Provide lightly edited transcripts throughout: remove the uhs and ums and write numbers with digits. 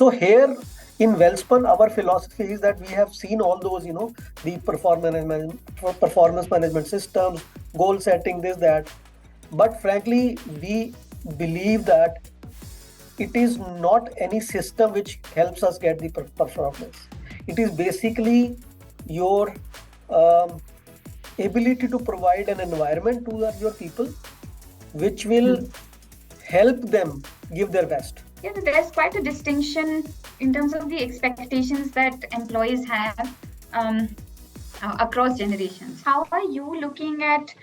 So here in Welspun, our philosophy is that we have seen all those, the performance management systems, goal setting, this, that. But frankly, we believe that it is not any system which helps us get the performance. It is basically your ability to provide an environment to your people which will help them give their best. Yeah, there's quite a distinction in terms of the expectations that employees have across generations. How are you looking at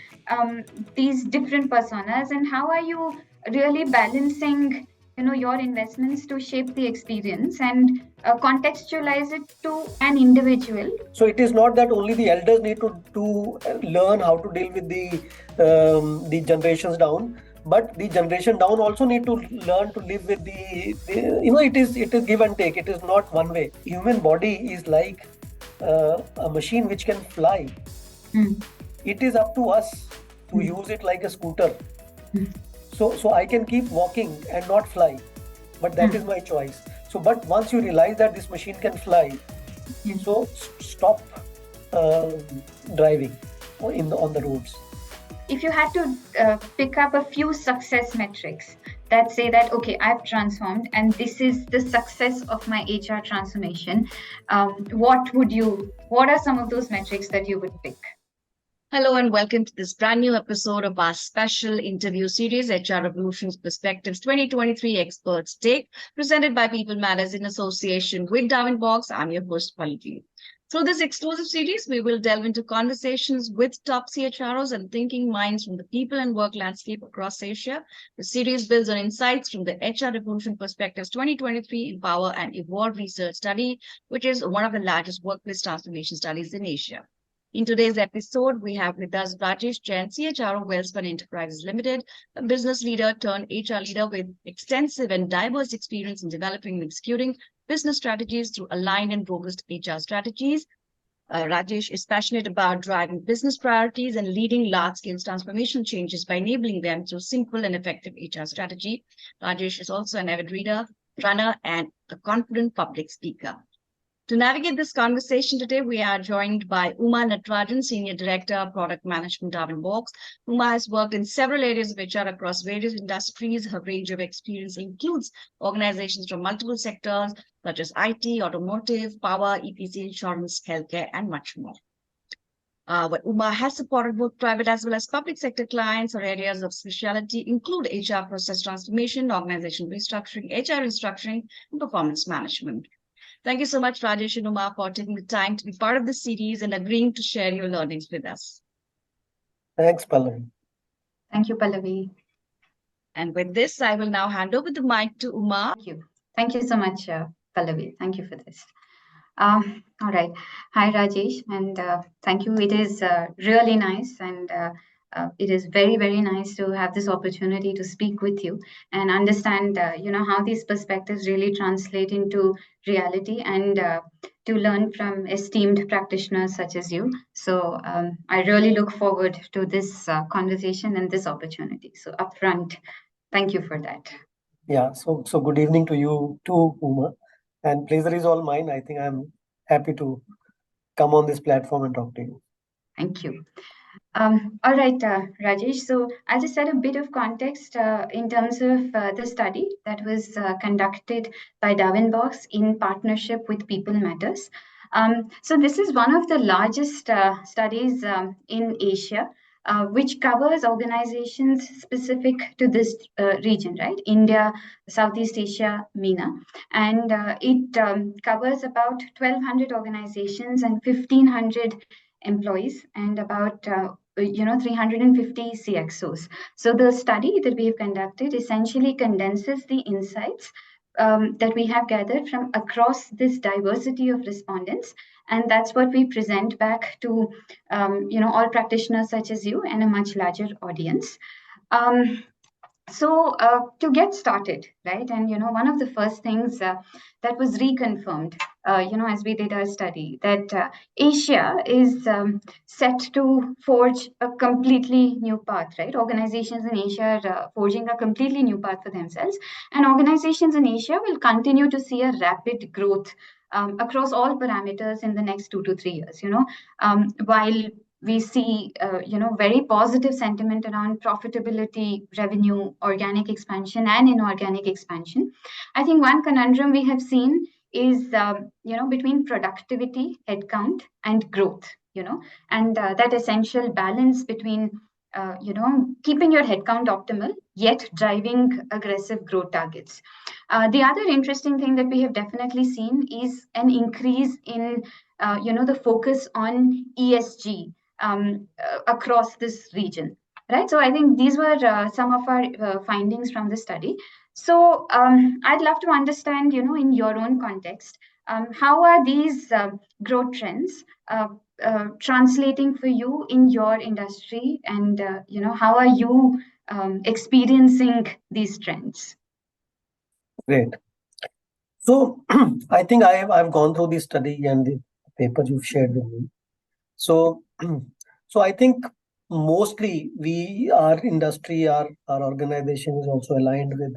these different personas, and how are you really balancing your investments to shape the experience and contextualize it to an individual? So it is not that only the elders need to learn how to deal with the generations down, but the generation down also need to learn to live with it is give and take. It is not one way. Human body is like a machine which can fly. It is up to us to use it like a scooter. So I can keep walking and not fly, but that is my choice. So but once you realize that this machine can fly, so stop driving on the roads. If you had to pick up a few success metrics that say that, okay, I've transformed and this is the success of my HR transformation, what are some of those metrics that you would pick? Hello and welcome to this brand new episode of our special interview series, HR Revolutions Perspectives 2023 Experts Take, presented by People Matters in association with Darwinbox. I'm your host, Pallavi. Through this exclusive series, we will delve into conversations with top CHROs and thinking minds from the people and work landscape across Asia. The series builds on insights from the HR Revolution Perspectives 2023 Empower and Evolve Research Study, which is one of the largest workplace transformation studies in Asia. In today's episode, we have with us Rajesh Jain, CHRO Welspun Enterprises Ltd, a business leader turned HR leader with extensive and diverse experience in developing and executing business strategies through aligned and robust HR strategies. Rajesh is passionate about driving business priorities and leading large-scale transformation changes by enabling them through simple and effective HR strategy. Rajesh is also an avid reader, runner, and a confident public speaker. To navigate this conversation today, we are joined by Uma Natarajan, Senior Director, Product Management, Darwinbox. Uma has worked in several areas of HR across various industries. Her range of experience includes organizations from multiple sectors such as IT, automotive, power, EPC, insurance, healthcare, and much more. But Uma has supported both private as well as public sector clients. Her areas of specialty include HR process transformation, organization restructuring, HR restructuring, and performance management. Thank you so much, Rajesh and Uma, for taking the time to be part of this series and agreeing to share your learnings with us. Thanks, Pallavi. Thank you, Pallavi. And with this, I will now hand over the mic to Uma. Thank you. Thank you so much, Pallavi. Thank you for this. All right. Hi, Rajesh, and thank you. It is really nice, and it is very, very nice to have this opportunity to speak with you and understand, how these perspectives really translate into reality and to learn from esteemed practitioners such as you. So I really look forward to this conversation and this opportunity. So upfront, thank you for that. Yeah. So good evening to you too, Uma. And pleasure is all mine. I think I'm happy to come on this platform and talk to you. Thank you. All right, Rajesh. So I'll just set a bit of context in terms of the study that was conducted by Darwinbox in partnership with People Matters. So this is one of the largest studies in Asia, which covers organizations specific to this region, right? India, Southeast Asia, MENA. And it covers about 1,200 organizations and 1,500 employees and about 350 CXOs. So the study that we have conducted essentially condenses the insights that we have gathered from across this diversity of respondents, and that's what we present back to all practitioners such as you and a much larger audience. So to get started, right, and one of the first things that was reconfirmed, as we did our study, that Asia is set to forge a completely new path, right? Organizations in Asia are forging a completely new path for themselves, and organizations in Asia will continue to see a rapid growth across all parameters in the next 2 to 3 years. While we see very positive sentiment around profitability, revenue, organic expansion, and inorganic expansion. I think one conundrum we have seen is between productivity, headcount, and growth. And that essential balance between keeping your headcount optimal yet driving aggressive growth targets. The other interesting thing that we have definitely seen is an increase in the focus on ESG across this region, right? So I think these were some of our findings from the study. So I'd love to understand, in your own context, how are these growth trends translating for you in your industry, and how are you experiencing these trends? Great. So I think I've gone through the study and the paper you've shared with me. So so I think mostly our industry, our organization is also aligned with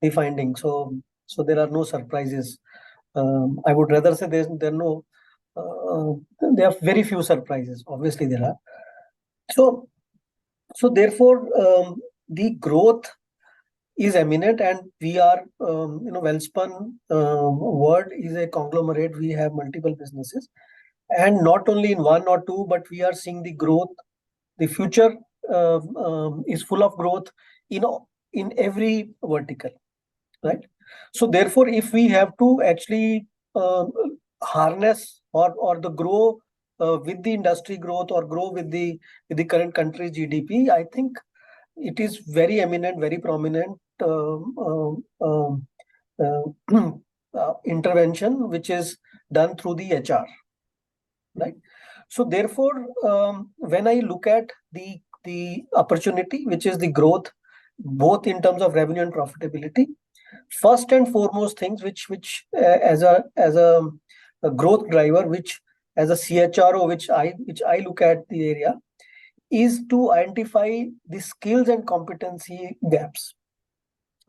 the findings. So there are no surprises. I would rather say there are very few surprises. Obviously there are. So therefore the growth is eminent, and we are Welspun World is a conglomerate. We have multiple businesses, and not only in one or two, but we are seeing the growth. The future is full of growth in every vertical, right? So therefore, if we have to actually harness or the grow with the industry growth, or grow with the current country's GDP, I think it is very eminent, very prominent intervention which is done through the HR, right? So therefore, when I look at the opportunity, which is the growth, both in terms of revenue and profitability, first and foremost things which as a growth driver, which as a CHRO, which I look at the area, is to identify the skills and competency gaps.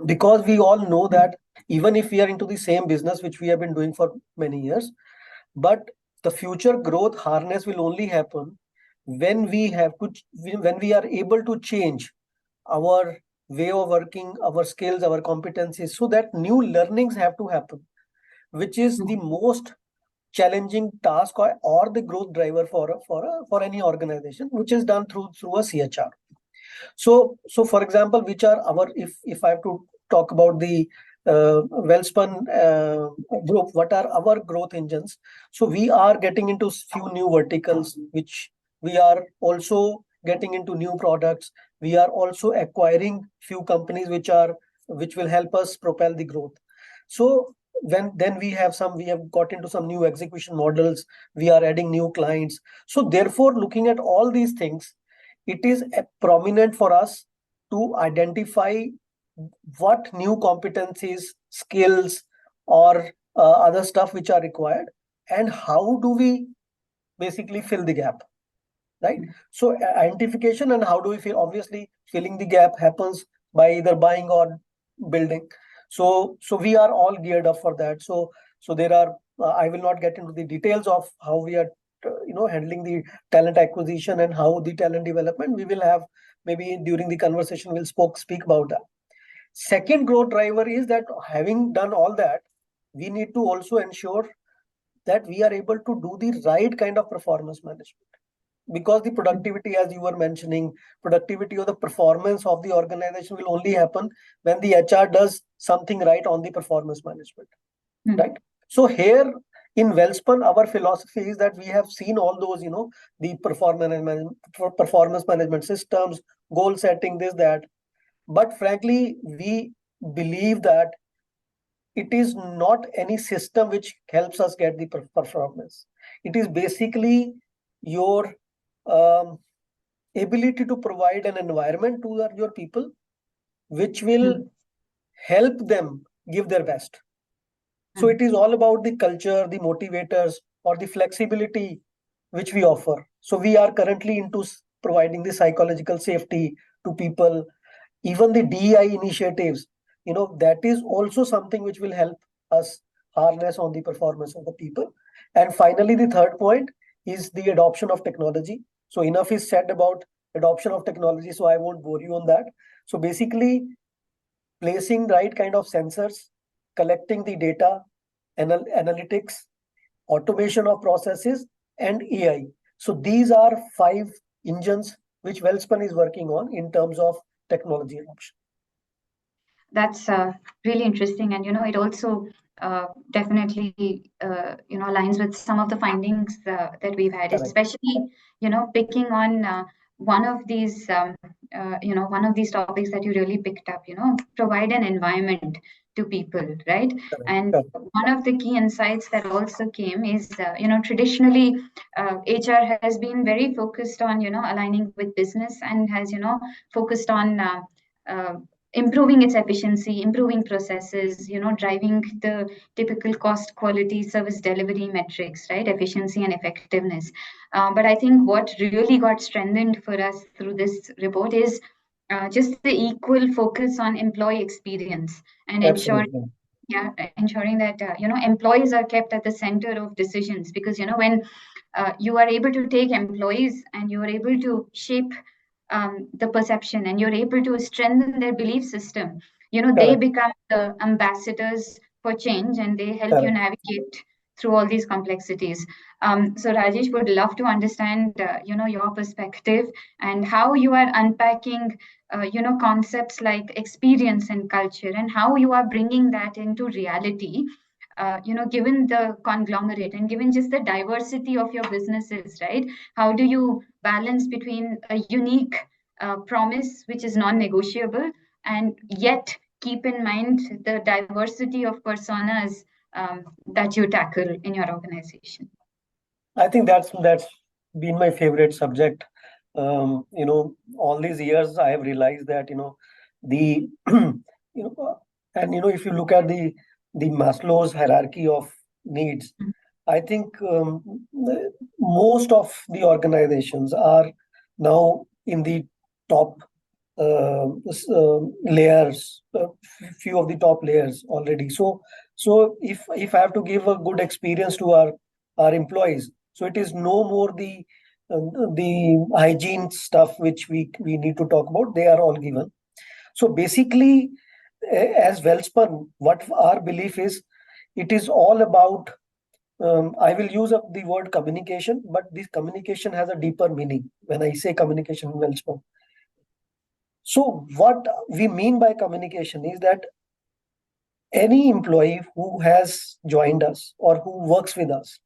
Because we all know that even if we are into the same business, which we have been doing for many years, but the future growth harness will only happen when we are able to change our way of working, our skills, our competencies, so that new learnings have to happen, which is the most challenging task, or the growth driver for any organization, which is done through a CHR. So for example, which are our, if I have to talk about the Welspun group, what are our growth engines? So we are getting into few new verticals, which we are also getting into new products. We are also acquiring few companies which will help us propel the growth. So then we have got into some new execution models. We are adding new clients. So therefore, looking at all these things, it is prominent for us to identify what new competencies, skills, or other stuff which are required, and how do we basically fill the gap, right? So identification and how do we fill, obviously filling the gap happens by either buying or building. So we are all geared up for that. So there are I will not get into the details of how we are handling the talent acquisition and how the talent development. We will have, maybe during the conversation we'll speak about that. Second growth driver is that, having done all that, we need to also ensure that we are able to do the right kind of performance management. Because the productivity, as you were mentioning, productivity or the performance of the organization will only happen when the HR does something right on the performance management, right? So here in Welspun, our philosophy is that we have seen all those, the performance management systems, goal setting, this, that. But frankly, we believe that it is not any system which helps us get the performance. It is basically your ability to provide an environment to your people, which will help them give their best. So it is all about the culture, the motivators, or the flexibility which we offer. So we are currently into providing the psychological safety to people, even the DEI initiatives. That is also something which will help us harness on the performance of the people. And finally, the third point is the adoption of technology. So enough is said about adoption of technology, so I won't bore you on that. So basically, placing the right kind of sensors, collecting the data, analytics, automation of processes, and AI. So these are 5 engines which Welspun is working on in terms of technology adoption. That's really interesting, and it also definitely aligns with some of the findings that we've had, Correct. especially picking on one of these topics that you really picked up. Provide an environment to people, right? Correct. And Correct. one of the key insights that also came is traditionally HR has been very focused on aligning with business, and has focused on uh, improving its efficiency, improving processes, driving the typical cost, quality, service delivery metrics, right? Efficiency and effectiveness. But I think what really got strengthened for us through this report is just the equal focus on employee experience, and Absolutely. ensuring that employees are kept at the center of decisions, because when you are able to take employees and you are able to shape the perception, and you're able to strengthen their belief system, they Correct. become the ambassadors for change, and they help you Correct. navigate through all these complexities. So Rajesh, would love to understand your perspective, and how you are unpacking concepts like experience and culture, and how you are bringing that into reality, given the conglomerate and given just the diversity of your businesses, right? How do you balance between a unique promise, which is non-negotiable, and yet keep in mind the diversity of personas that you tackle in your organization? I think that's been my favorite subject. All these years I have realized that the and if you look at the Maslow's hierarchy of needs, I think most of the organizations are now in the top layers, few of the top layers already. So if I have to give a good experience to our employees, so it is no more the hygiene stuff which we need to talk about. They are all given. So basically, as Welspun, what our belief is, it is all about. I will use the word communication, but this communication has a deeper meaning when I say communication in Welspun. So what we mean by communication is that any employee who has joined us or who works with us,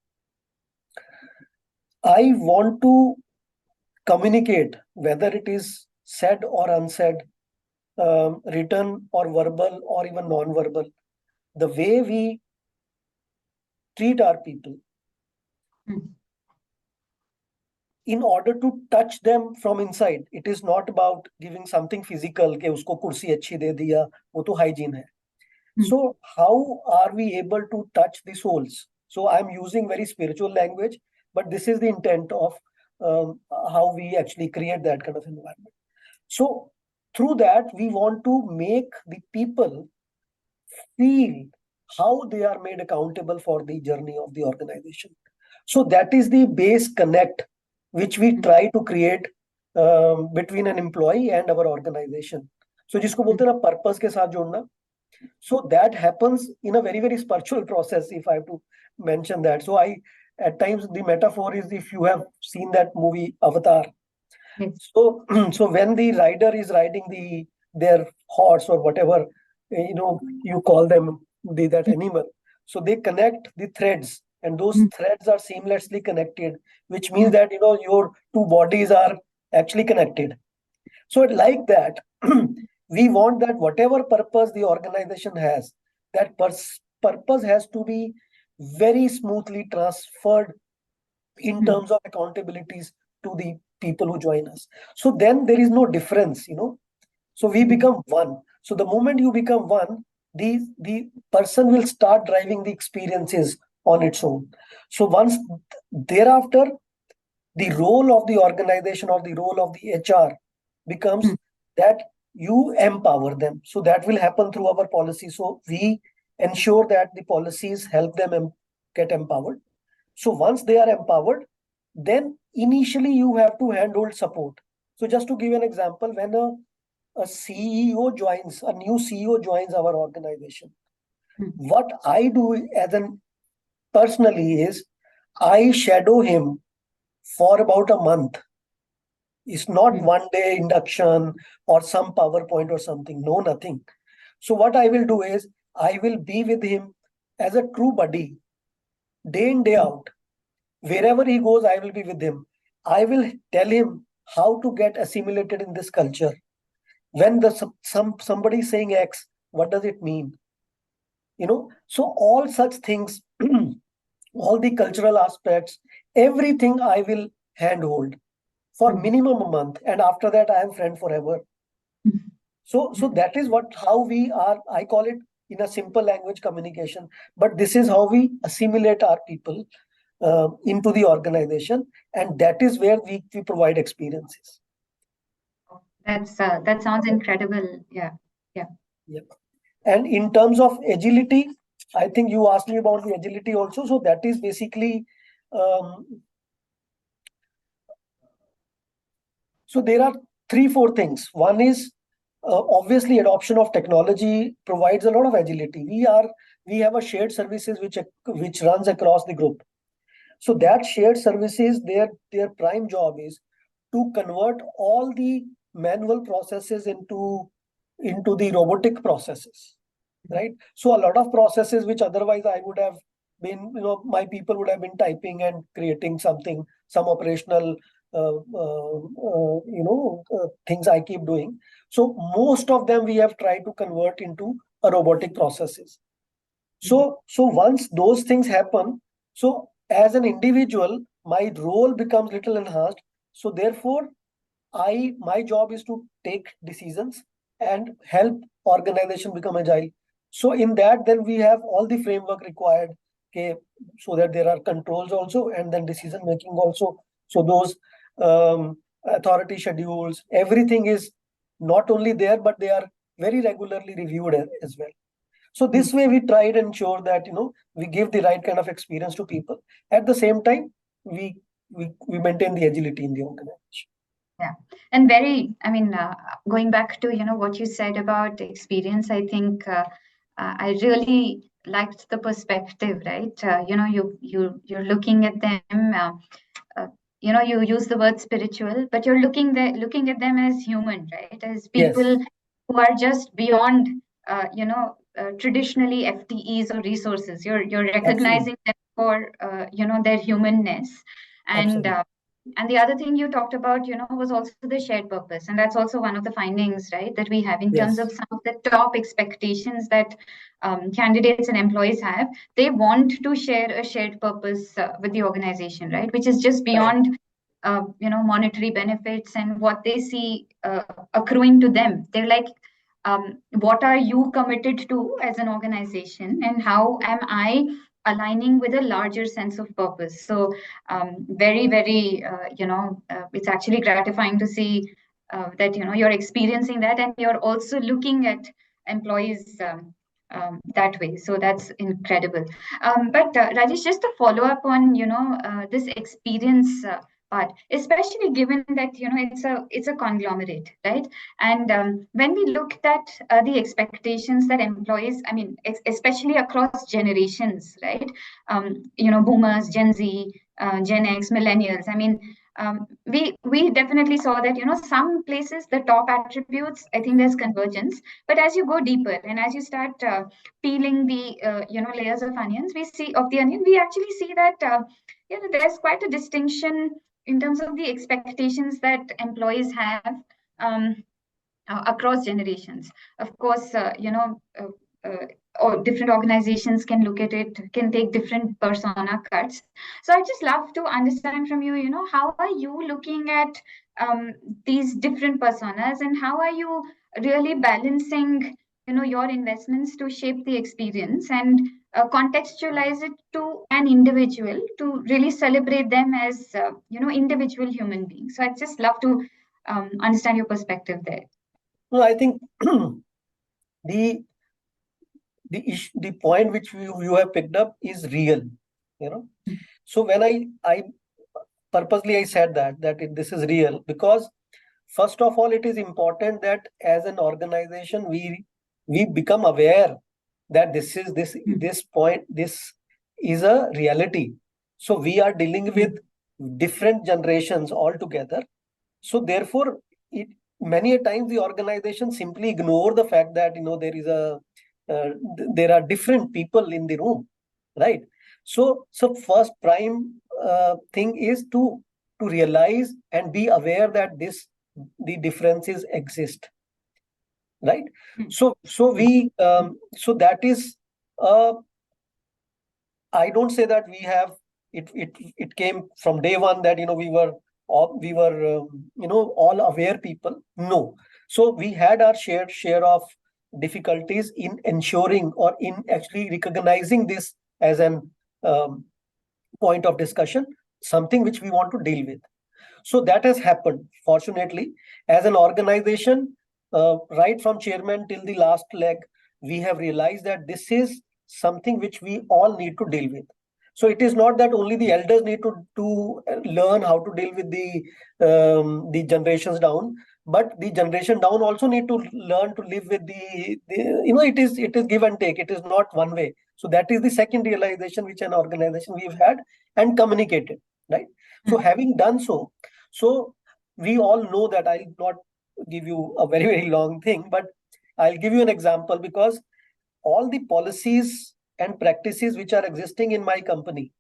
I want to communicate, whether it is said or unsaid, written or verbal or even non-verbal, the way we treat our people in order to touch them from inside. It is not about giving something physical, कि उसको कुर्सी अच्छी दे दिया, वो तो hygiene है. So how are we able to touch the souls? So I'm using very spiritual language, but this is the intent of how we actually create that kind of environment. So through that, we want to make the people feel how they are made accountable for the journey of the organization. So that is the base connect which we try to create between an employee and our organization. So जिसको बोलते हैं ना purpose के साथ जोड़ना. So that happens in a very, very spiritual process, if I have to mention that. So at times the metaphor is, if you have seen that movie Avatar. Yes. So when the rider is riding their horse or whatever, you call them that animal. So they connect the threads, and those threads are seamlessly connected, which means that your two bodies are actually connected. So like that, we want that whatever purpose the organization has, that purpose has to be very smoothly transferred in terms of accountabilities to the people who join us. So then there is no difference, So we become one. So the moment you become one, the person will start driving the experiences on its own. So once thereafter, the role of the organization or the role of the HR becomes that you empower them. So that will happen through our policy. So we ensure that the policies help them get empowered. So once they are empowered, then initially you have to handhold support. So just to give an example, when a CEO joins, a new CEO joins our organization, what I do as an personally is I shadow him for about a month. It's not one day induction or some PowerPoint or something. No, nothing. So what I will do is I will be with him as a true buddy, day in, day out. Wherever he goes, I will be with him. I will tell him how to get assimilated in this culture. When somebody is saying X, what does it mean? So all such things, all the cultural aspects, everything I will handhold for minimum a month, and after that I am friend forever. So that is how we are. I call it in a simple language communication, but this is how we assimilate our people into the organization, and that is where we provide experiences. That sounds incredible. Yeah. And in terms of agility, I think you asked me about the agility also. So that is basically, so there are 3-4 things. One is obviously adoption of technology provides a lot of agility. We have a shared services which runs across the group. So that shared services, their prime job is to convert all the manual processes into the robotic processes, right? So a lot of processes which otherwise I would have been, my people would have been typing and creating something, some operational things I keep doing. So most of them we have tried to convert into a robotic processes. So once those things happen, so as an individual, my role becomes little enhanced. So therefore, my job is to take decisions and help organization become agile. So in that, then we have all the framework required, okay, so that there are controls also, and then decision making also. So those authority schedules, everything is not only there, but they are very regularly reviewed as well. So this way we try to ensure that we give the right kind of experience to people. At the same time, we maintain the agility in the organization. Yeah, and going back to what you said about experience, I think I really liked the perspective, right? You're looking at them. You use the word spiritual, but you're looking at them as human, right? As people who are just beyond, traditionally FTEs or resources. You're recognizing them for their humanness, and the other thing you talked about, was also the shared purpose, and that's also one of the findings, right, that we have in terms of some of the top expectations that candidates and employees have. They want to share a shared purpose with the organization, right, which is just beyond monetary benefits and what they see accruing to them. They're like, what are you committed to as an organization, and how am I aligning with a larger sense of purpose? So very, very, it's actually gratifying to see that you're experiencing that, and you're also looking at employees that way. So that's incredible. But Rajesh, just to follow up on this experience part, especially given that it's a conglomerate, right? And when we looked at the expectations that employees, I mean, especially across generations, right? Boomers, Gen Z, Gen X, millennials. I mean, we definitely saw that some places the top attributes, I think there's convergence, but as you go deeper and as you start peeling the layers of onions, we actually see that there's quite a distinction in terms of the expectations that employees have across generations. Of course, or different organizations can look at it, can take different persona cuts. So I just love to understand from you, how are you looking at these different personas, and how are you really balancing, your investments to shape the experience and contextualize it to an individual to really celebrate them as, individual human beings. So I'd just love to understand your perspective there. No, I think the the point which you have picked up is real, you know. So when I purposely I said this is real because first of all it is important that as an organization we become aware that this is a reality. So we are dealing with different generations altogether. So therefore, many a times the organization simply ignore the fact that there are different people in the room, right? So first prime thing is to realize and be aware that the differences exist, right? So that is uh, I don't say that we have it came from day one that we were all aware people. No. So we had our shared share of difficulties in ensuring or in actually recognizing this as an um, point of discussion, something which we want to deal with. So that has happened. Fortunately, as an organization, right from chairman till the last leg, we have realized that this is something which we all need to deal with. So it is not that only the elders need to learn how to deal with the generations down, but the generation down also need to learn to live with it is give and take. It is not one way. So that is the second realization which an organization we've had and communicated, right? So having done so we all know that I'll not give you a very, very long thing, but I'll give you an example because all the policies and practices which are existing in my company,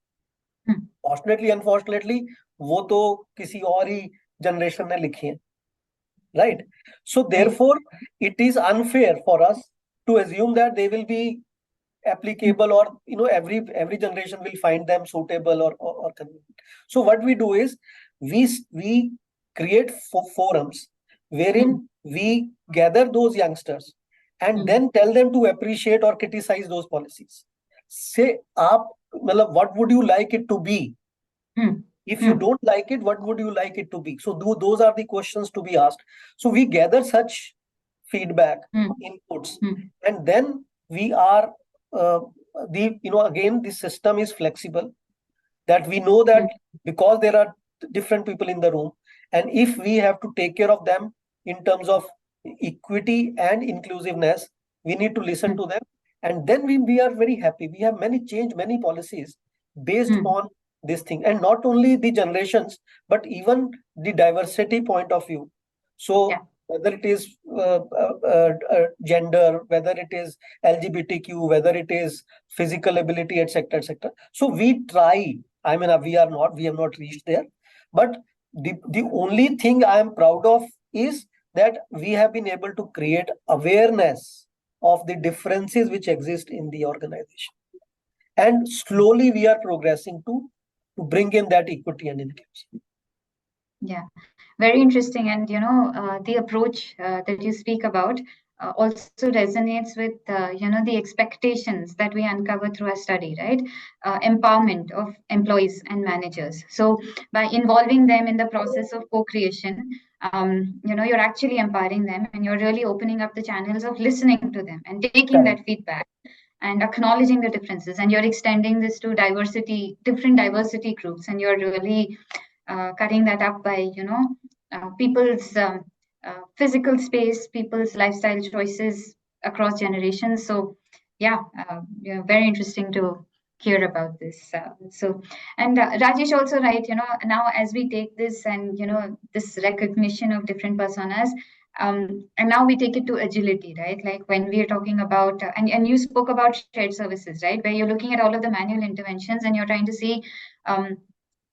fortunately, unfortunately, वो तो किसी और ही generation ने लिखी हैं, right? So therefore, it is unfair for us to assume that they will be applicable or every generation will find them suitable or convenient. So what we do is we create forums wherein we gather those youngsters and then tell them to appreciate or criticize those policies. Say what would you like it to be? If you don't like it, what would you like it to be? So those are the questions to be asked. So we gather such feedback, inputs, and then we are again the system is flexible, that we know that because there are different people in the room, and if we have to take care of them in terms of equity and inclusiveness, we need to listen to them, and then we are very happy. We have many policies based on this thing, and not only the generations but even the diversity point of view. So whether it is gender, whether it is LGBTQ, whether it is physical ability, etc., etc. So we try. I mean, we have not reached there, but the only thing I am proud of is that we have been able to create awareness of the differences which exist in the organization, and slowly we are progressing to bring in that equity and inclusion. Yeah, very interesting. And the approach that you speak about also resonates with the expectations that we uncover through our study, right? Empowerment of employees and managers. So by involving them in the process of co-creation, you're actually empowering them, and you're really opening up the channels of listening to them and taking that feedback and acknowledging the differences, and you're extending this to different diversity groups, and you're really cutting that up by people's physical space, people's lifestyle choices across generations. So very interesting to hear about this. And Rajesh also, right, now as we take this and this recognition of different personas, and now we take it to agility, right? Like when we are talking about, and you spoke about shared services, right? Where you're looking at all of the manual interventions and you're trying to see,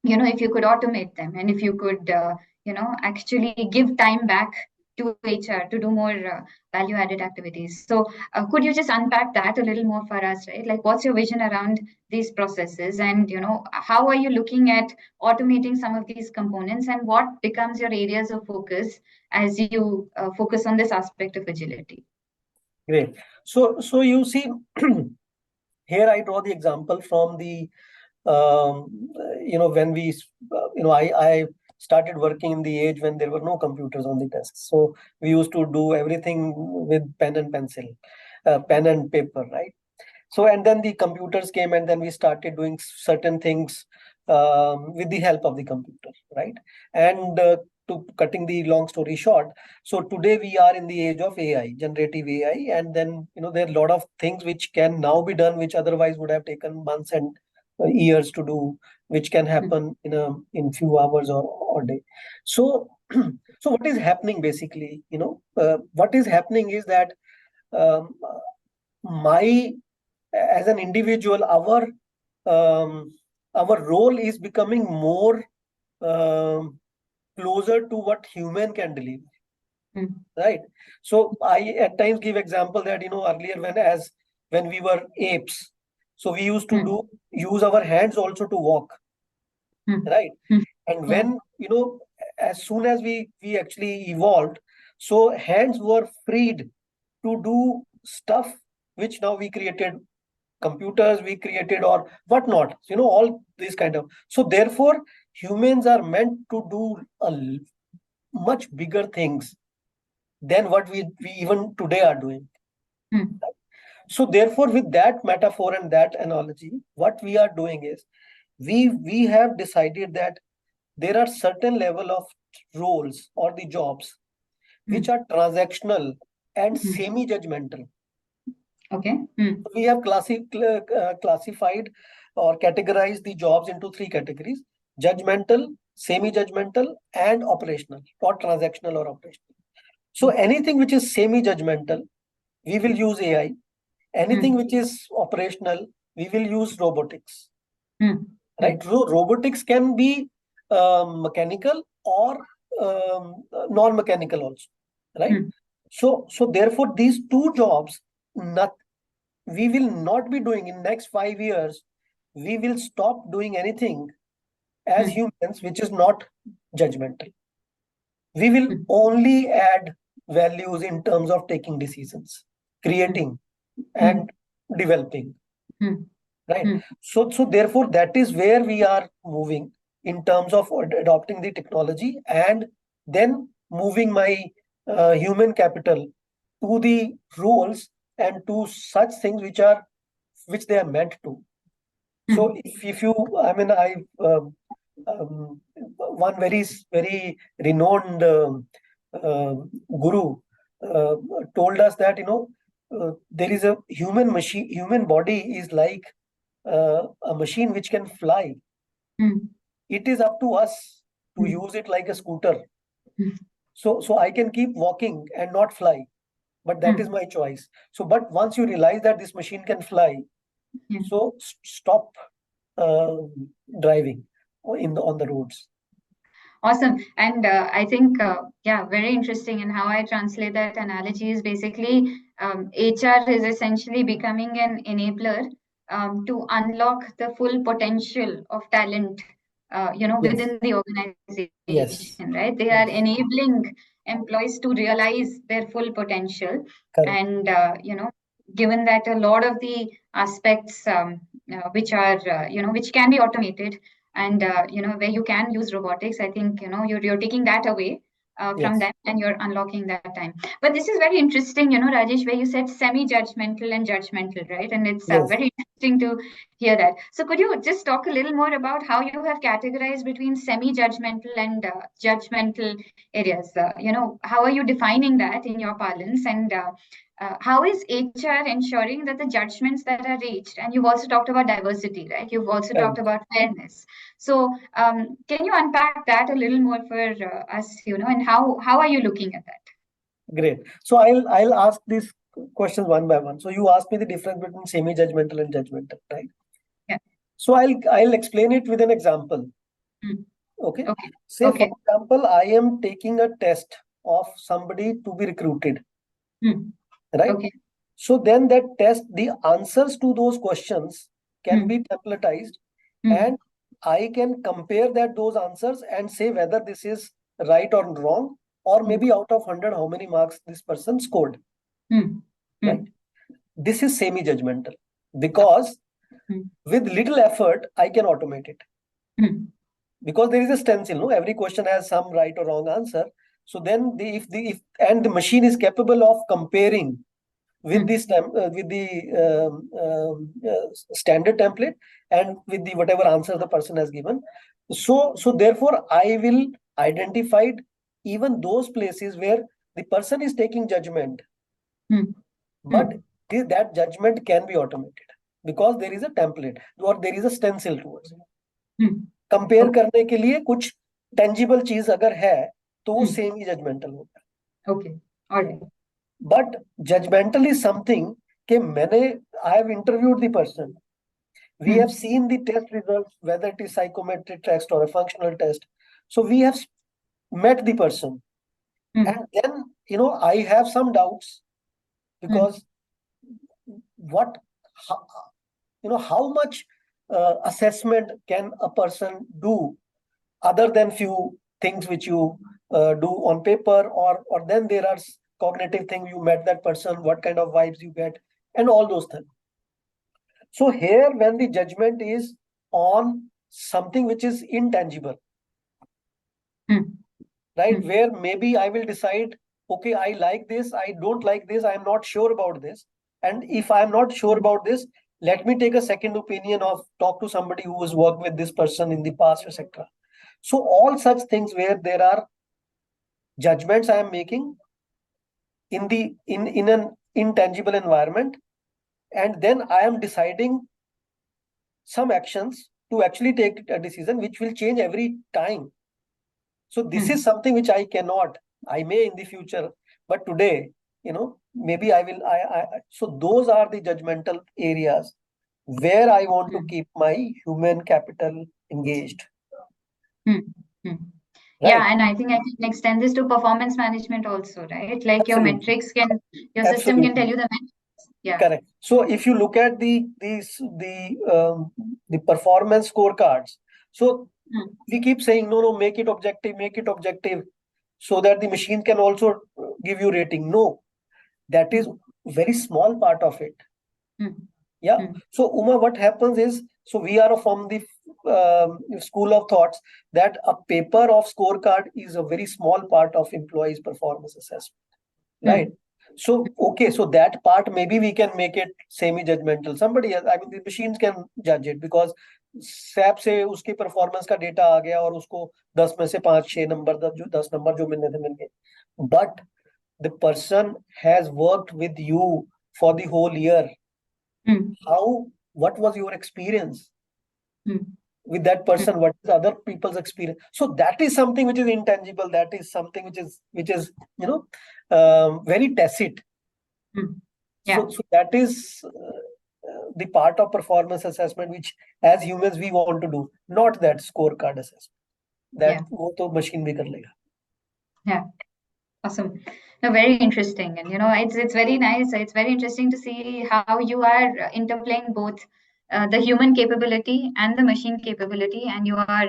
if you could automate them, and if you could, actually give time back to HR to do more value-added activities. So could you just unpack that a little more for us, right? Like, what's your vision around these processes, and how are you looking at automating some of these components, and what becomes your areas of focus as you focus on this aspect of agility? Great. So you see, here I draw the example from the when I started working in the age when there were no computers on the desks. So we used to do everything with pen and pencil, pen and paper, right? So, and then the computers came, and then we started doing certain things with the help of the computer, right? And to cutting the long story short, so today we are in the age of AI, generative AI, and then there are a lot of things which can now be done, which otherwise would have taken months and years to do, which can happen in few hours or day. So, so what is happening basically? What is happening is that um, my as an individual, um, our role is becoming more um, closer to what human can deliver, right? So I at times give example that earlier when we were apes, so we used to use our hands also to walk, right? And when as soon as we actually evolved, so hands were freed to do stuff which now we created computers, we created or whatnot, all these kind of. So therefore humans are meant to do much bigger things than what we even today are doing. So therefore, with that metaphor and that analogy, what we are doing is we have decided that there are certain level of roles or the jobs which are transactional and semi-judgmental. Okay. We have classified or categorized the jobs into three categories: judgmental, semi-judgmental, and operational, or transactional or operational. So anything which is semi-judgmental, we will use AI. Anything which is operational, we will use robotics. Right? Robotics can be mechanical or non-mechanical also. Right? So therefore, these two jobs, we will not be doing in next 5 years. We will stop doing anything as humans which is not judgmental. We will only add values in terms of taking decisions, creating and developing, right? So therefore that is where we are moving in terms of adopting the technology, and then moving my human capital to the roles and to such things which they are meant to. So if you, I mean, one very renowned guru uh, told us that there is a human body is like a machine which can fly. It is up to us to use it like a scooter. So I can keep walking and not fly, but that is my choice. So but once you realize that this machine can fly, so stop uh, driving on the roads. Awesome. And I think, very interesting. And how I translate that analogy is basically HR is essentially becoming an enabler to unlock the full potential of talent, Yes. within the organization, Yes. right? They are Yes. enabling employees to realize their full potential. Correct. And, given that a lot of the aspects which are, which can be automated, and where you can use robotics, I think you're taking that away from Yes. them, and you're unlocking that time. But this is very interesting, Rajesh, where you said semi-judgmental and judgmental, right? And it's Yes. very interesting to hear that. So could you just talk a little more about how you have categorized between semi-judgmental and judgmental areas? How are you defining that in your parlance, and how is HR ensuring that the judgments that are reached, and you've also talked about diversity, right? You've also talked Correct. about fairness. So, can you unpack that a little more for us, and how are you looking at that? Great. So I'll ask these questions one by one. So you asked me the difference between semi-judgmental and judgmental, right? Yeah. So I'll explain it with an example. Mm. Okay. Okay. Say for Okay. example, I am taking a test of somebody to be recruited, Hmm. right? Okay. So then that test, the answers to those questions can be templatized, and I can compare those answers and say whether this is right or wrong, or maybe out of 100, how many marks this person scored, right? This is semi-judgmental because with little effort, I can automate it. Because there is a stencil, no? Every question has some right or wrong answer. So then if the machine is capable of comparing with the standard template and with the whatever answer the person has given. So therefore I will identify even those places where the person is taking judgment, but that judgment can be automated because there is a template or there is a stencil towards it. Compare करने के लिए कुछ tangible चीज अगर है तो वो same ही judgemental होता है. Okay. All right. But judgemental is something कि मैंने I have interviewed the person, we have seen the test results, whether it is psychometric test or a functional test. So we have met the person, and then I have some doubts because what how much assessment can a person do other than few things which you do on paper, or then there are cognitive things, you met that person, what kind of vibes you get, and all those things. So here when the judgment is on something which is intangible, right, where maybe I will decide, okay, I like this, I don't like this, I am not sure about this, and if I am not sure about this, let me take a second opinion of talk to somebody who has worked with this person in the past, etc. So all such things where there are judgments I am making in an intangible environment, and then I am deciding some actions to actually take a decision which will change every time. So this is something which I cannot. I may in the future, but today, maybe I will. So those are the judgmental areas where I want to keep my human capital engaged. Yeah, Right. and I think I can extend this to performance management also, right? Like your Absolutely. metrics your system can tell you the metrics. Yeah. Correct. So if you look at the performance scorecards, so we keep saying no, make it objective, so that the machine can also give you rating. No, that is very small part of it. Yeah. So Uma, what happens is, so we are from the school of thoughts that a paper of scorecard is a very small part of employees' performance assessment, right? So okay, so that part maybe we can make it semi-judgmental. Somebody else, I mean, the machines can judge it because SAP से उसकी performance का data आ गया और उसको 10 में से 5-6 number 10 number जो मिलने थे मिल गए. But the person has worked with you for the whole year. What was your experience with that person? What is other people's experience? So that is something which is intangible. That is something which is very tacit. Yeah. So that is the part of performance assessment which as humans we want to do, not that scorecard assessment. That वो तो machine भी कर लेगा. Yeah. Awesome. No, very interesting. And it's very nice. It's very interesting to see how you are interplaying both the human capability and the machine capability, and you are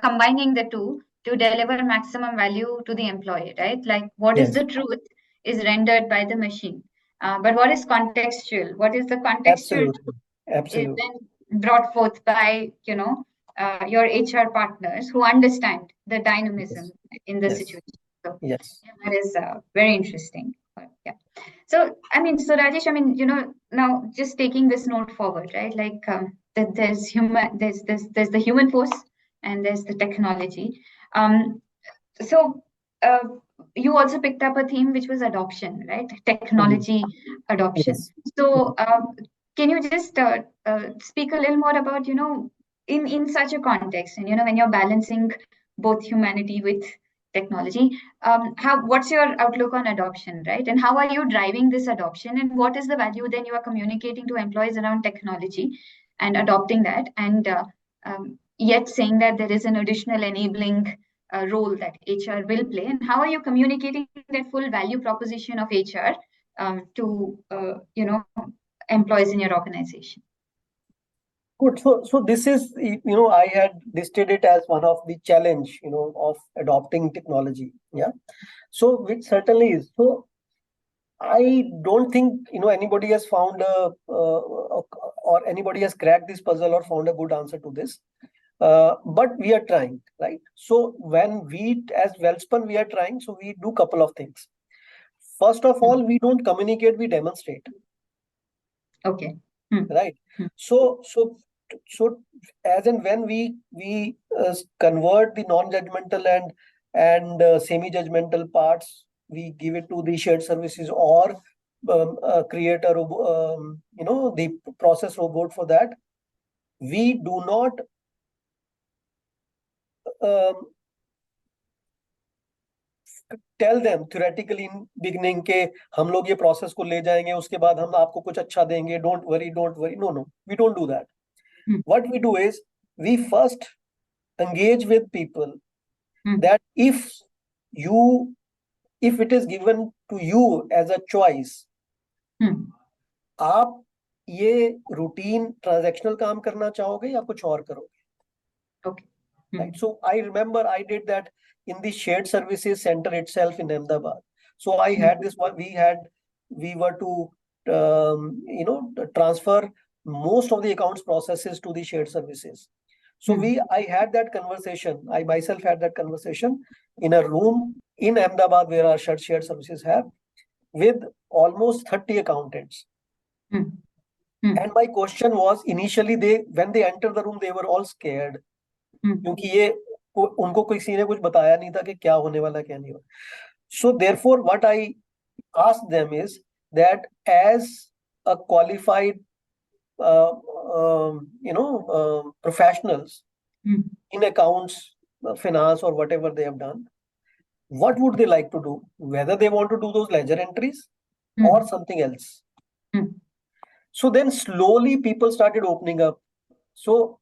combining the two to deliver maximum value to the employee, right? Like what is the truth is rendered by the machine, but what is contextual? What is the contextual Absolutely. is then brought forth by your HR partners who understand the dynamism in the situation. So that is very interesting. Yeah. So Rajesh, now just taking this note forward, right? Like that there's the human force and there's the technology. So you also picked up a theme which was adoption, right? Technology adoption. So can you just speak a little more about in such a context, and when you're balancing both humanity with technology, what's your outlook on adoption, right? And how are you driving this adoption, and what is the value then you are communicating to employees around technology and adopting that, and yet saying that there is an additional enabling role that HR will play, and how are you communicating that full value proposition of HR to employees in your organization? Good. So this is, I had listed it as one of the challenge, of adopting technology. Yeah. So which certainly is. So I don't think, anybody has found or anybody has cracked this puzzle or found a good answer to this. But we are trying, right? So when we, as Welspun, we are trying. So we do couple of things. First of all, we don't communicate, we demonstrate. Okay. Right. So as and when we convert the non-judgmental and semi-judgmental parts, we give it to the shared services or create a the process robot for that. We do not tell them theoretically in beginning के हम लोग ये process को ले जाएंगे, उसके बाद हम आपको कुछ अच्छा देंगे, don't worry. No, we don't do that. What we do is we first engage with people that if it is given to you as a choice, आप ये routine transactional काम करना चाहोगे या कुछ और करोगे? Okay. Right. So I remember I did that in the shared services center itself in Ahmedabad. So I had this one. We were to transfer most of the accounts processes to the shared services. So I had that conversation. I myself had that conversation in a room in Ahmedabad where our shared services have, with almost 30 accountants. And my question was, initially when they entered the room, they were all scared. क्योंकि ये उनको किसी ने कुछ बताया नहीं था कि क्या होने वाला क्या नहीं होगा. So therefore what I asked them is that as a qualified professionals in accounts, finance or whatever they have done, what would they like to do, whether they want to do those ledger entries or something else. So then slowly people started opening up. So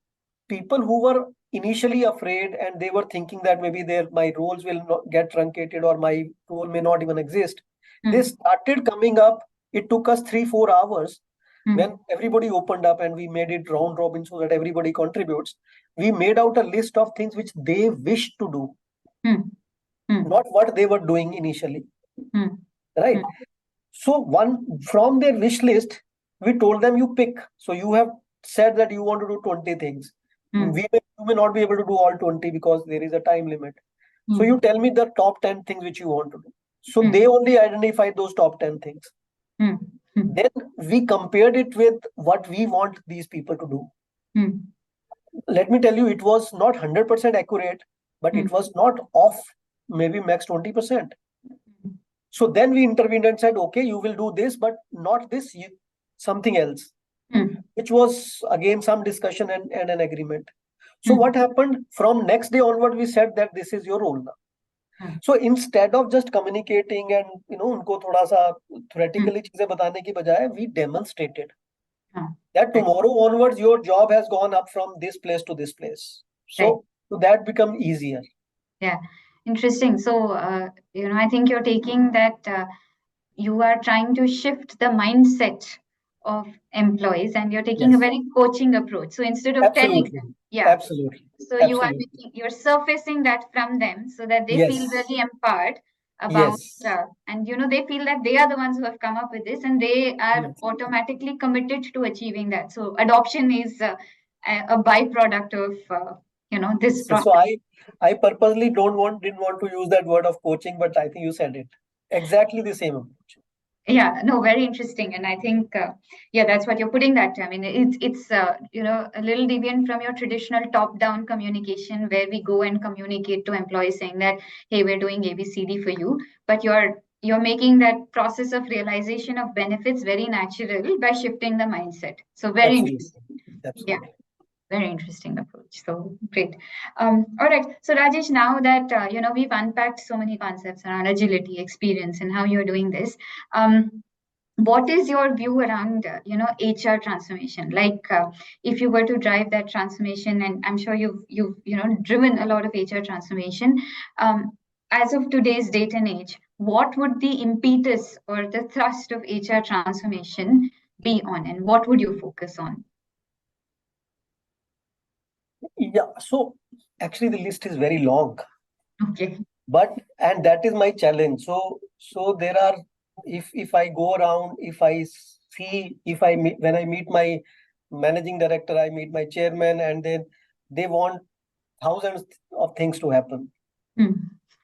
people who were initially afraid and they were thinking that maybe my roles will not get truncated or my role may not even exist, they started coming up. It took us 3-4 hours when everybody opened up and we made it round robin so that everybody contributes. We made out a list of things which they wished to do, not what they were doing initially. Right. So from their wish list, we told them you pick. So you have said that you want to do 20 things. You may not be able to do all 20 because there is a time limit. So you tell me the top 10 things which you want to do. So they only identified those top 10 things. Then we compared it with what we want these people to do. Let me tell you, it was not 100% accurate, but it was not off, maybe max 20%. So then we intervened and said, okay, you will do this, but not this, something else. Which was again some discussion and an agreement. So what happened from next day onward, we said that this is your role now. So instead of just communicating and उनको थोड़ा सा theoretically चीजें बताने की बजाय, we demonstrated that tomorrow onwards your job has gone up from this place to this place. So that become easier. Yeah, interesting. So I think you're taking that you are trying to shift the mindset of employees and you're taking a very coaching approach. So instead of telling them, Absolutely. So you're surfacing that from them so that they feel really empowered about and they feel that they are the ones who have come up with this and they are automatically committed to achieving that. So adoption is a byproduct of this process. So I purposely didn't want to use that word of coaching, but I think you said it exactly the same approach. Yeah, no, very interesting, and I think that's what you're putting that. I mean, it's a little deviant from your traditional top-down communication where we go and communicate to employees saying that, hey, we're doing ABCD for you, but you're making that process of realization of benefits very natural by shifting the mindset. So very interesting. Absolutely. Yeah. Very interesting approach. So great. All right. So Rajesh, now that we've unpacked so many concepts around agility, experience, and how you're doing this, what is your view around HR transformation? Like if you were to drive that transformation, and I'm sure you've driven a lot of HR transformation, um, as of today's date and age, what would the impetus or the thrust of HR transformation be on, and what would you focus on? Yeah, so actually the list is very long, Okay. and that is my challenge. So there are, if I go around, if I see, if I meet, when I meet my managing director, I meet my chairman, and then they want thousands of things to happen.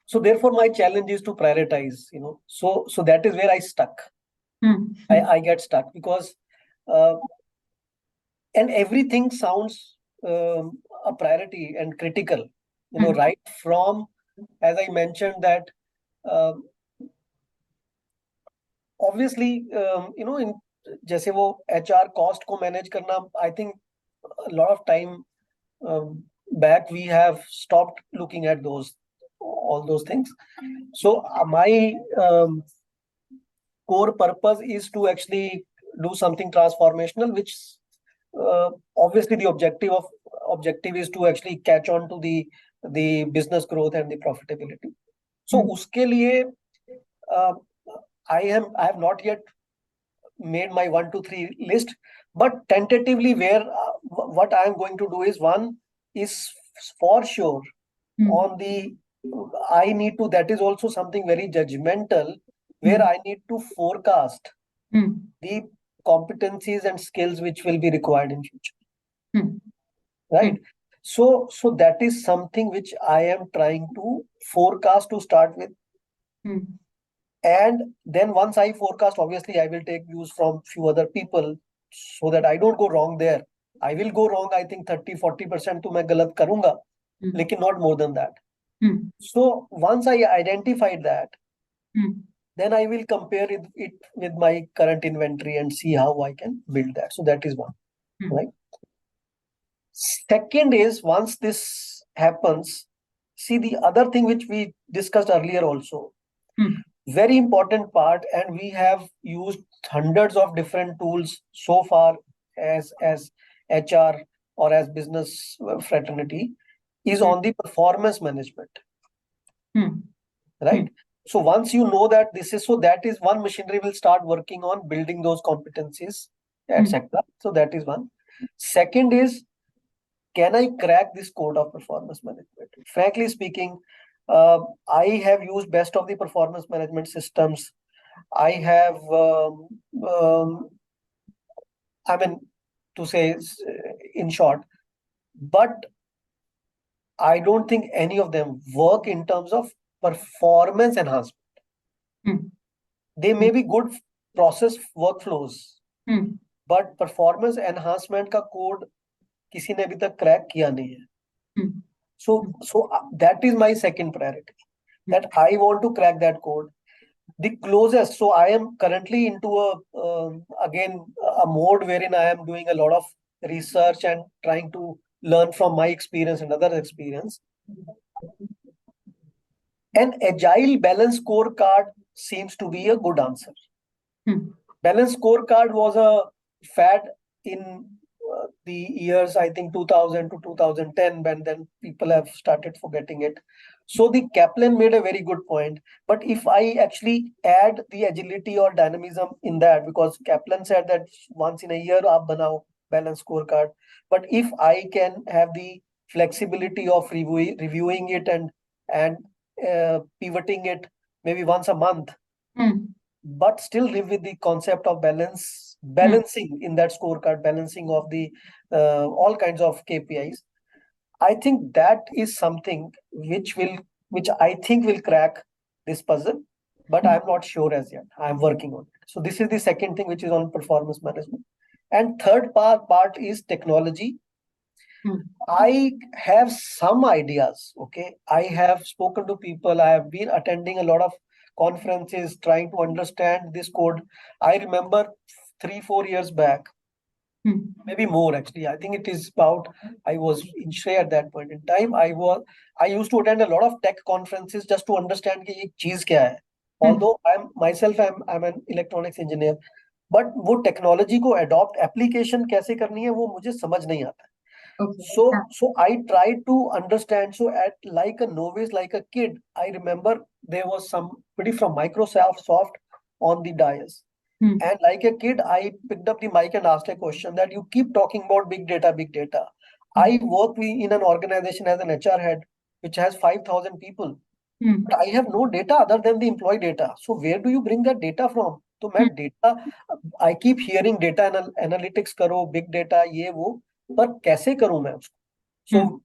So therefore my challenge is to prioritize, so that is where I stuck. I get stuck because and everything sounds a priority and critical, right from, as I mentioned, that obviously in जैसे वो HR cost को manage करना, I think a lot of time back we have stopped looking at all those things. So my core purpose is to actually do something transformational, which obviously the objective is to actually catch on to the business growth and the profitability. So uske liye I have not yet made my 1 to 3 list, but tentatively what I am going to do is, one is for sure on the, I need to, that is also something very judgmental, where I need to forecast the competencies and skills which will be required in future. Right. So that is something which I am trying to forecast to start with. And then once I forecast, obviously I will take views from few other people so that I don't go wrong there. I will go wrong, I think 30-40% to मैं गलत करूंगा, लेकिन not more than that. So once I identified that, then I will compare it with my current inventory and see how I can build that. So that is one, right? Second is, once this happens, see the other thing which we discussed earlier also, very important part, and we have used hundreds of different tools so far as HR or as business fraternity, is on the performance management. Right? So once you know that this is, so that is one machinery will start working on building those competencies, etc. So that is one. Second is, can I crack this code of performance management? Frankly speaking, I have used best of the performance management systems. I have, I mean, to say in short, but I don't think any of them work in terms of performance enhancement. They may be good process workflows, but performance enhancement का code किसी ने अभी तक crack किया नहीं है. So that is my second priority, that I want to crack that code. The closest, so I am currently into again a mode wherein I am doing a lot of research and trying to learn from my experience and other experience. An agile balance scorecard seems to be a good answer. Balance scorecard was a fad in the years, I think 2000 to 2010, when then people have started forgetting it. So the Kaplan made a very good point. But if I actually add the agility or dynamism in that, because Kaplan said that once in a year aap banao balance scorecard. But if I can have the flexibility of reviewing it and pivoting it maybe once a month, but still live with the concept of balancing in that scorecard, balancing of the all kinds of KPIs. I think that is something which I think will crack this puzzle, but I'm not sure as yet. I'm working on it. So this is the second thing which is on performance management. And third part is technology. I have some ideas. Okay, I have spoken to people. I have been attending a lot of conferences trying to understand this code. I remember 3-4 years back, maybe more actually. I think it is about, I was in Shrey at that point in time. I used to attend a lot of tech conferences just to understand कि ये चीज क्या है. Although I'm an electronics engineer, but वो technology को adopt application कैसे करनी है वो मुझे समझ नहीं आता. Okay. So I tried to understand. So at like a novice, like a kid, I remember there was somebody from Microsoft Soft on the dais. And like a kid, I picked up the mic and asked a question that you keep talking about big data, big data. I work in an organization as an HR head, which has 5,000 people. But I have no data other than the employee data. So where do you bring that data from? तो मैं data, I keep hearing data analytics करो, big data ये वो, पर कैसे करूं मैं उसको?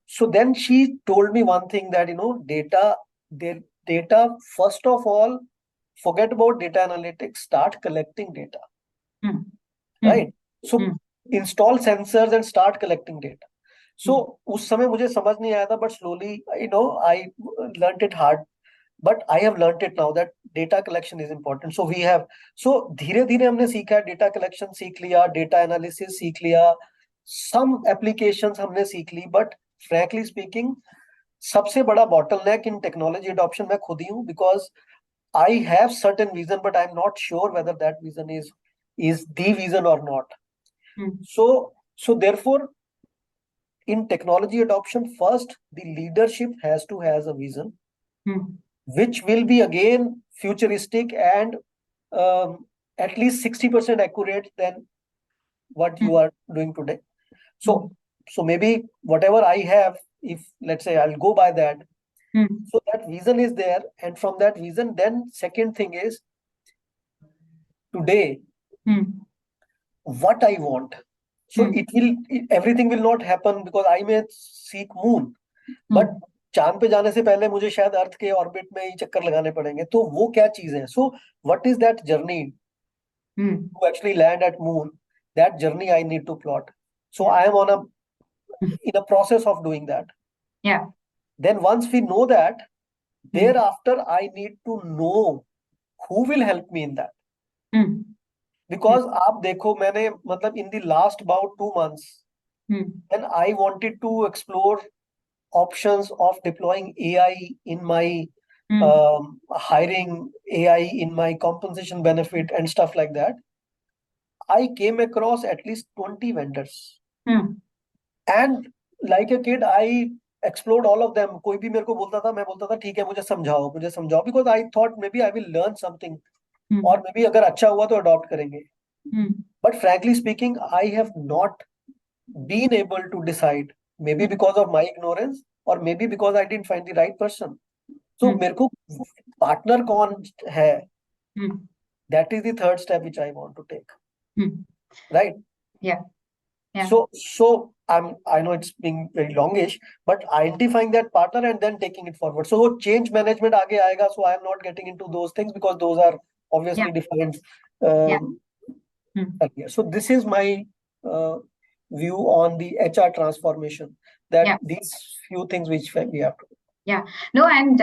So then she told me one thing that data first of all, forget about data analytics, start collecting data, right? So install sensors and start collecting data. So उस समय मुझे समझ नहीं आया था, but slowly I learned it hard. But I have learned it now that data collection is important. So धीरे धीरे हमने सीखा, data collection सीख लिया, data analysis सीख लिया, some applications हमने सीख ली. But frankly speaking, सबसे बड़ा bottleneck in technology adoption मैं खुद ही हूँ, because I have certain vision, but I'm not sure whether that vision is the vision or not. So therefore, in technology adoption, first the leadership has to has a vision, which will be again futuristic and at least 60% accurate than what you are doing today. So maybe whatever I have, if let's say I'll go by that, so that vision is there, and from that vision, then second thing is today what I want. So everything will not happen because I may seek moon, but चांद पे जाने से पहले मुझे शायद अर्थ के orbit में ही चक्कर लगाने पड़ेंगे. तो वो क्या चीज है? So what is that journey to actually land at moon? That journey I need to plot. So I am in a process of doing that. Yeah. Then once we know that, thereafter I need to know who will help me in that. Because आप देखो, मैंने मतलब in the last about 2 months, and I wanted to explore options of deploying AI in my hiring, AI in my compensation benefit and stuff like that. I came across at least 20 vendors. And like a kid, I explored all of them. कोई भी मेरे को बोलता था, मैं बोलता था ठीक है, मुझे समझाओ, because I thought maybe I will learn something, or maybe अगर अच्छा हुआ तो adopt करेंगे. But frankly speaking, I have not been able to decide, maybe because of my ignorance, or maybe because I didn't find the right person. So मेरे को partner कौन है? That is the third step which I want to take. Right? Yeah. So I know it's being very longish, but identifying that partner and then taking it forward. So change management आगे आएगा. So I am not getting into those things because those are obviously defined earlier. So this is my view on the HR transformation. That these few things which we have to do. Yeah. No, and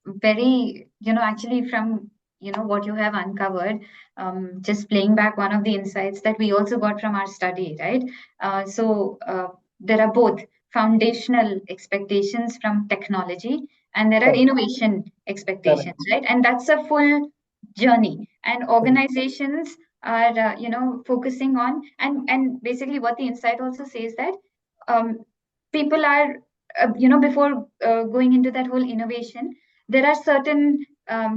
very, actually from what you have uncovered, just playing back one of the insights that we also got from our study, right? So there are both foundational expectations from technology, and there are innovation expectations, right? And that's a full journey. And organizations are, focusing on, and basically what the insight also says that people are, before going into that whole innovation, there are certain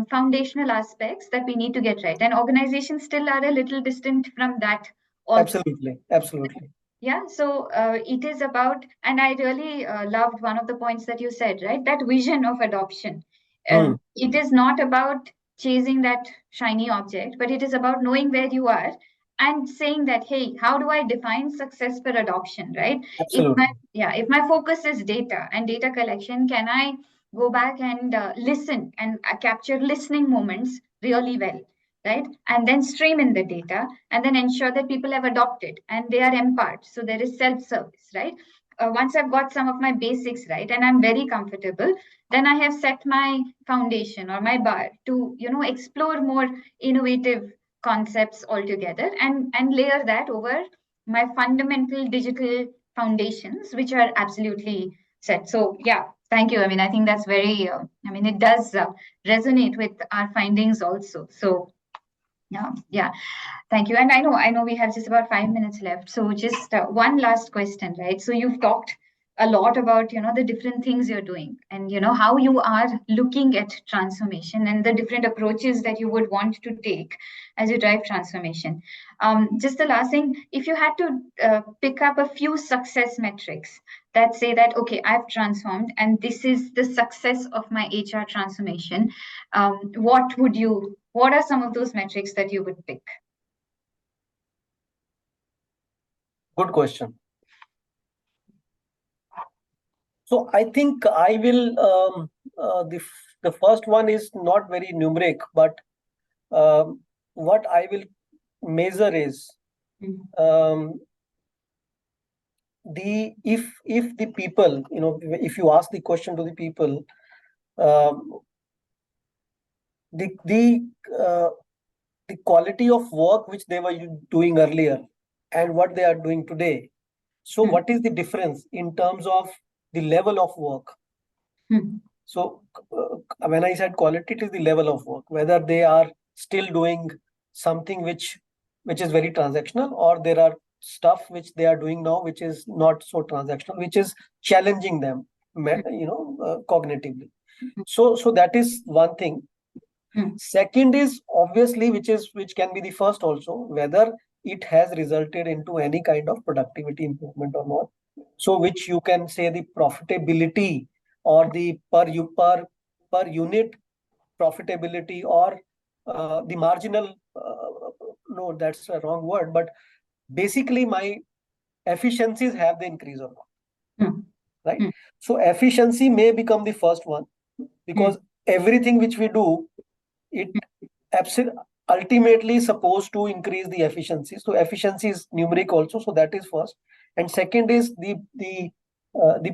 foundational aspects that we need to get right, and organizations still are a little distant from that also. Absolutely. Yeah, so it is about, and I really loved one of the points that you said, right? That vision of adoption. It is not about chasing that shiny object, but it is about knowing where you are and saying that, hey, how do I define success for adoption, right? Absolutely. If my focus is data and data collection, can I go back and listen and capture listening moments really well, right? And then stream in the data and then ensure that people have adopted and they are empowered. So there is self-service, right? Once I've got some of my basics right and I'm very comfortable, then I have set my foundation or my bar to, explore more innovative concepts altogether and layer that over my fundamental digital foundations, which are absolutely set. So yeah, thank you. I mean, I think that's very, it does resonate with our findings also. So Yeah. Thank you. And I know we have just about 5 minutes left. So just one last question, right? So you've talked a lot about, the different things you're doing and, how you are looking at transformation and the different approaches that you would want to take as you drive transformation. Just the last thing, if you had to pick up a few success metrics that say that, okay, I've transformed and this is the success of my HR transformation, what are some of those metrics that you would pick? Good question. So I think I will. The first one is not very numeric, but what I will measure is if the people, if you ask the question to the people, the quality of work which they were doing earlier and what they are doing today. So what is the difference in terms of the level of work? So when I said quality, it is the level of work, whether they are still doing something which is very transactional, or there are stuff which they are doing now which is not so transactional, which is challenging them, cognitively. So that is one thing. Second is obviously, which can be the first also, whether it has resulted into any kind of productivity improvement or not. So which you can say the profitability or the per unit profitability, or the marginal, no, that's a wrong word, but basically my efficiencies have the increase or not, right? So efficiency may become the first one, because everything which we do, it ultimately supposed to increase the efficiency. So efficiency is numeric also. So that is first. And second is the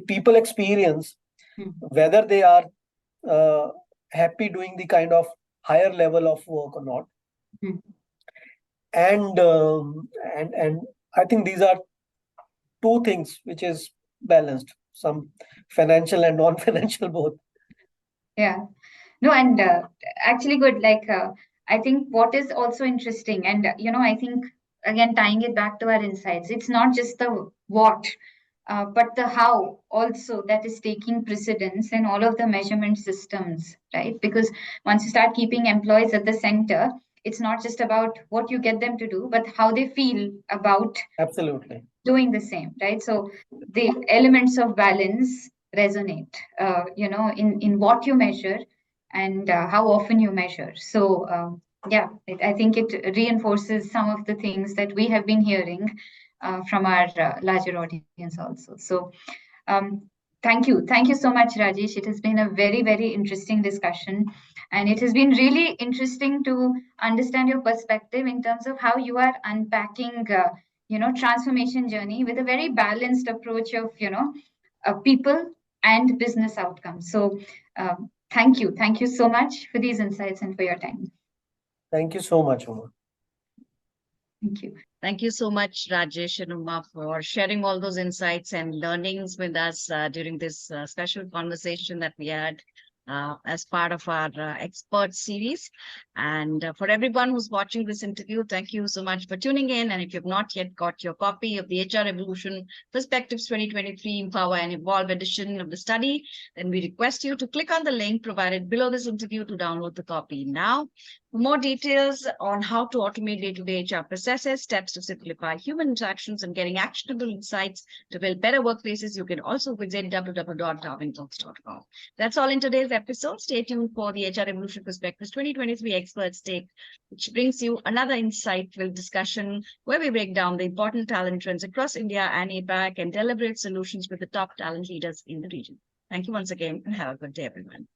people experience, whether they are happy doing the kind of higher level of work or not. And I think these are two things which is balanced, some financial and non-financial both. Yeah. No, and actually good. Like, I think what is also interesting, and I think again tying it back to our insights, it's not just the what, but the how also that is taking precedence in all of the measurement systems, right? Because once you start keeping employees at the center, it's not just about what you get them to do, but how they feel about Absolutely doing the same, right? So the elements of balance resonate, in what you measure and how often you measure. So yeah, I think it reinforces some of the things that we have been hearing from our larger audience also. So um, thank you so much, Rajesh. It has been a very, very interesting discussion, and it has been really interesting to understand your perspective in terms of how you are unpacking transformation journey with a very balanced approach of people and business outcomes. So thank you so much for these insights and for your time. Thank you so much, Uma. Thank you. Thank you so much, Rajesh and Uma, for sharing all those insights and learnings with us during this special conversation that we had as part of our expert series. And for everyone who's watching this interview, thank you so much for tuning in. And if you've not yet got your copy of the HR Evolution Perspectives 2023 Empower and Evolve edition of the study, then we request you to click on the link provided below this interview to download the copy now. For more details on how to automate day-to-day HR processes, steps to simplify human interactions, and getting actionable insights to build better workplaces, you can also visit www.darwintalks.com. That's all in today's episode. Stay tuned for the HR Evolution Perspectives 2023 Experts Take, which brings you another insightful discussion where we break down the important talent trends across India and APAC and deliberate solutions with the top talent leaders in the region. Thank you once again, and have a good day, everyone.